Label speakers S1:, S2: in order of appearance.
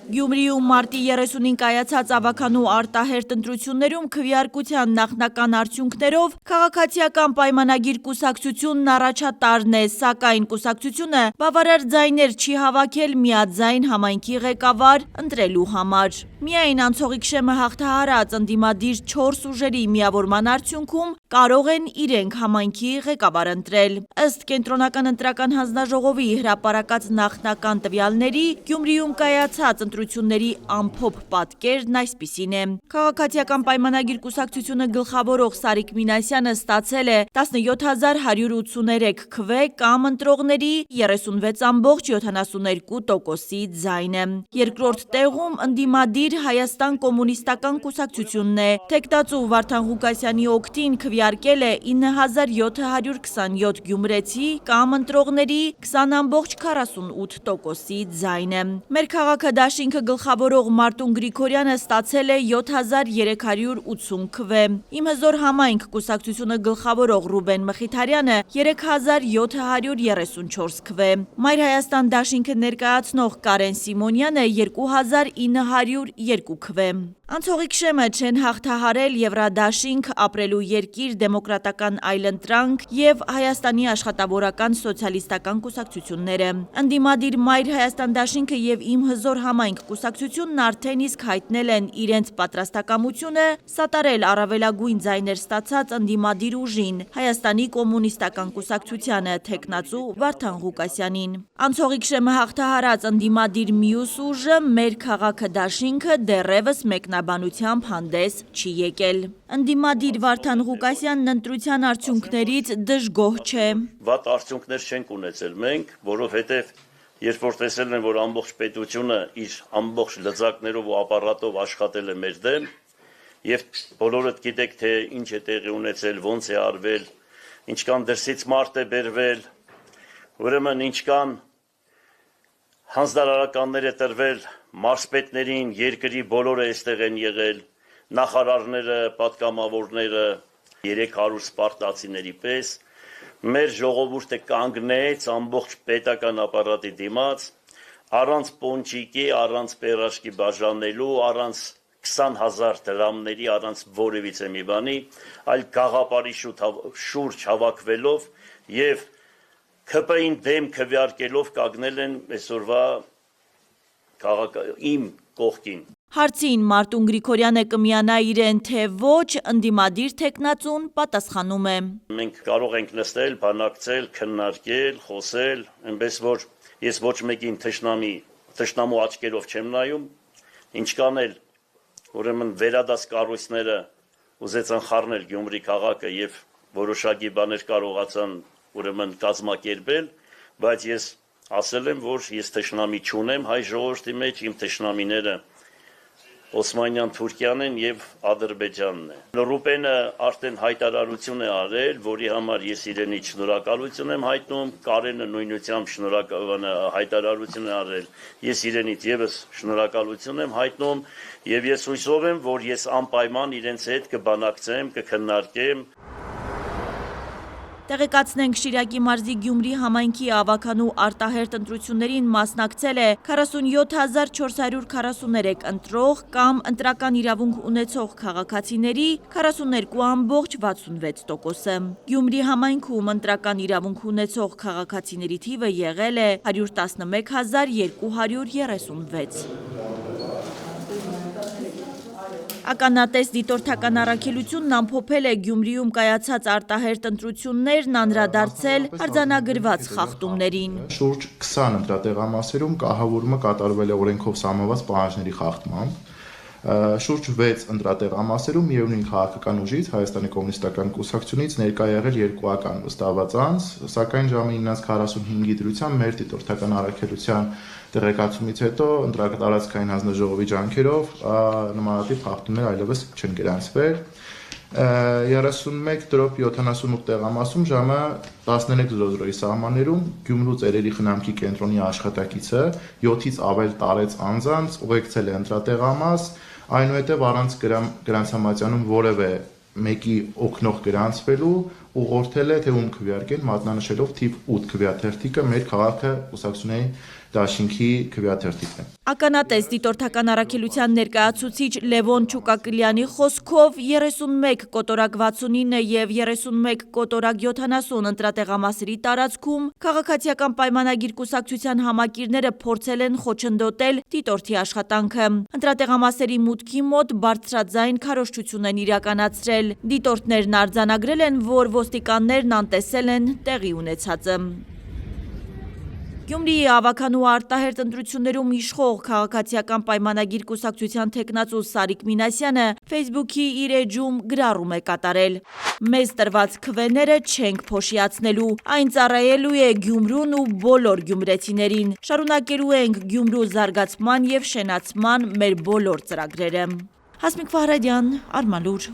S1: Գյումրիում մարտի 30-ին կայացած ավականու արտահերթ ընտրություններում քվեարկության նախնական արդյունքներով քաղաքացիական պայմանագիր կուսակցությունն առաջատարն է, սակայն կուսակցությունը բավարար ձայներ չի հավաքել միաձայն համայնքի ղեկավար ընտրելու համար։ Միայն անցողիկ շեմը հաղթահարած ընդդիմադիր 4 ուժերի միավորման արդյունքում կարող են իրենք համայնքի ղեկավար ընտրել։ Ըստ Կենտրոնական ընտրական հանձնաժողովի հրապարակած նախնական տվյալների, Գյումրիում կայացած ընտրությունների ամփոփ պատկերն այսպիսին է։ Քաղաքացիական պայմանագիր կուսակցությունը գլխավորող Սարիկ Մինասյանը ստացել է 17183 քվե կամ ընտրողների 36.72%-ի ձայնը։ Երկրորդ տեղում ընդդիմադիր Հայաստան կոմունիստական կուսակցությունն է։ Թեկնածու Վարդան Ղուկասյանի օգտին քվեարկել է 9727 գյումրեցի կամ ընտրողների 20.48%-ի ձայնը։ Մեր քաղաքը դաշինքը գլխավորող Մարտուն Գրիգորյանը ստացել է 7380 քվե։ Իմ հզոր համայնք կուսակցությունը գլխավորող Ռուբեն Մխիթարյանը 3734 քվե։ Մայր Հայաստան դաշինքը ներկայացնող Կարեն Սիմոնյանը 2902 քվե։ Անցողիկ շեմը չեն հաղթահարել Եվրադաշինք, Ապրելու երկիր, Դեմոկրատական այլընտրանք և Հայաստանի աշխատավորական սոցիալիստական կուսակցությունները։ Ընդդիմադիր Մայր Հայաստան դաշինքը և Իմ հզոր համայնք կուսակցությունն արդեն իսկ հայտնել են իրենց պատրաստակամությունը սատարել առավելագույն ձայներ ստացած ընդդիմադիր ուժին՝ Հայաստանի կոմունիստական կուսակցությանը, թեկնածու Վարդան Ղուկասյանին։ Անցողիկ շեմը հաղթահարած ընդդիմադիր մյուս ուժը՝ Մեր քաղաքը դաշինքը դեռևս մեկնաբանությամբ հանդես չի եկել։ Ընդդիմադիր Վարդան Ղուկասյանն ընտրության արդյունքներից դժգոհ չէ։
S2: Վատ արդյունքներ չենք ունեցել մենք, որովհետև երբ որ տեսել են, որ ամբողջ պետությունը իր ամբողջ լծակներով ու ապարատով աշխատել է մեր դեմ, եւ բոլորդ գիտեք, թե ինչ է տեղի ունեցել, ոնց է արվել, ինչքան դրսից մարդ է բերվել, ուրեմն ինչքան հանձնարարականներ է տրվել մարզպետներին, երկրի բոլորը այստեղ են եղել, նախարարները, պատգամավորները, 300 սպարտացիների պես, մեր ժողովուրդը կանգնեց ամբողջ պետական ապարատի դիմաց, առանց պոնչիկի, առանց պերաշկի բաժանելու, առանց 20,000 դրամների, առանց որևիցե մի բանի, այլ գաղափարի շուրջ հավաքվելով եւ ՔՊ-ին դեմ քվեարկելով կանգնել են այսօրվա իմ կողքին։
S1: Հարցին Մարտուն Գրիգորյանը կմիանա իրեն, թե ոչ, ընդդիմադիր թեկնածուն պատասխանում է։
S2: Մենք կարող ենք նստել, բանակցել, քննարկել, խոսել, այնպես որ ես ոչ մեկին թշնամու աչքերով չեմ նայում, ինչքան էլ ուրեմն վերադաս կառույցները ուզեցան խառնել Գյումրի քաղաքը եւ որոշակի բաներ կարողացան ուրեմն կազմակերպել, բայց ես ասել եմ, որ ես թշնամի չունեմ հայ ժողովրդի մեջ, իմ թշնամիները Օսմանյան Թուրքիան են եւ Ադրբեջանն է։ Ռուբենը արդեն հայտարարություն է արել, որի համար ես իրենից շնորհակալություն եմ հայտնում, Կարենը նույնությամբ հայտարարություն է արել, ես իրենից եւս շնորհակալություն եմ հայտնում եւ ես հույսով եմ, որ ես անպայման իրենց հետ կբանակցեմ, կքննարկեմ։
S1: Տեղեկացնենք, Շիրակի մարզի Գյումրի համայնքի ավականու արտահերթ ընտրություններին մասնակցել է 47443 ընտրող կամ ընտրական իրավունք ունեցող քաղաքացիների 42.66%-ը։ Գյումրի համայնքում ընտրական իրավունք ունեցող քաղաքացիների թիվը եղել է 111236։ Ականատես դիտորդական առաքելությունն ամփոփել է Գյումրիում կայացած արտահերթ ընտրություններն, անդրադարձել արձանագրված խախտումներին։
S3: Շուրջ 20 ընտրատեղամասերում կահավորումը կատարվել է օրենքով սահմանված պահանջների խախտմամբ։ Շուրջ 6 ընտրատեղամասերում միևնույն քաղաքական ուժից Հայաստանի կոմունիստական կուսակցությունից ներկա եղել 2 ական վստահված անձ, սակայն ժամը 9:45-ի դրությամբ մեր դիտորդական առաքելության տեղեկացումից հետո ընտրատարածքային հանձնաժողովի ջանքերով նմանատիպ խախտումներ այլևս չեն գրանցվել։ 31/78 տեղամասում ժամը 13:00-ի սահմաններում Գյումրու ծերերի խնամքի կենտրոնի աշխատակիցը 7-ից ավել տարեց անձանց ուղեկցել է ընտրատեղամաս, այնուհետև առանց գրանցամատյանում որևէ մեկի օգնող գրանցվելու ուղղորդել է թե ում քվեարկեն, մատնանշելով թիվ 8 քվեաթերթիկը մեր քաղաքը կուսակցությունների դաշինքի քվեաթերթիկն է։
S1: Ականատես դիտորդական առաքելության ներկայացուցիչ Լևոն Չուկակլյանի խոսքով 31 կոտորակ 69 եւ 31 կոտորակ 70 ընտրատեղամասերի տարածքում քաղաքացիական պայմանագիր կուսակցության համակիրները փորձել են խոչընդոտել դիտորդի աշխատանքը։ Ընտրատեղամասերի մուտքի մոտ բարձրաձայն քարոզչություն են իրականացրել։ Դիտորդներն արձանագրել են, որ ոստիկաններն անտեսել են տեղի ունեցածը։ Գյումրիի ավականու արտահերտ ընտրություններում իշխող քաղաքացիական պայմանագիր կուսակցության թեկնածու Սարիկ Մինասյանը Facebook-ի իր էջում գրառում է կատարել. «Մեզ տրված քվեները չենք փոշիացնելու, այն ծառայելու է Գյումրուն ու բոլոր գյումրեցիներին։ Շարունակելու ենք Գյումրու զարգացման եւ շենացման մեր բոլոր ծրագրերը»։ Հասմիկ Ֆահրադյան, Արմալուր։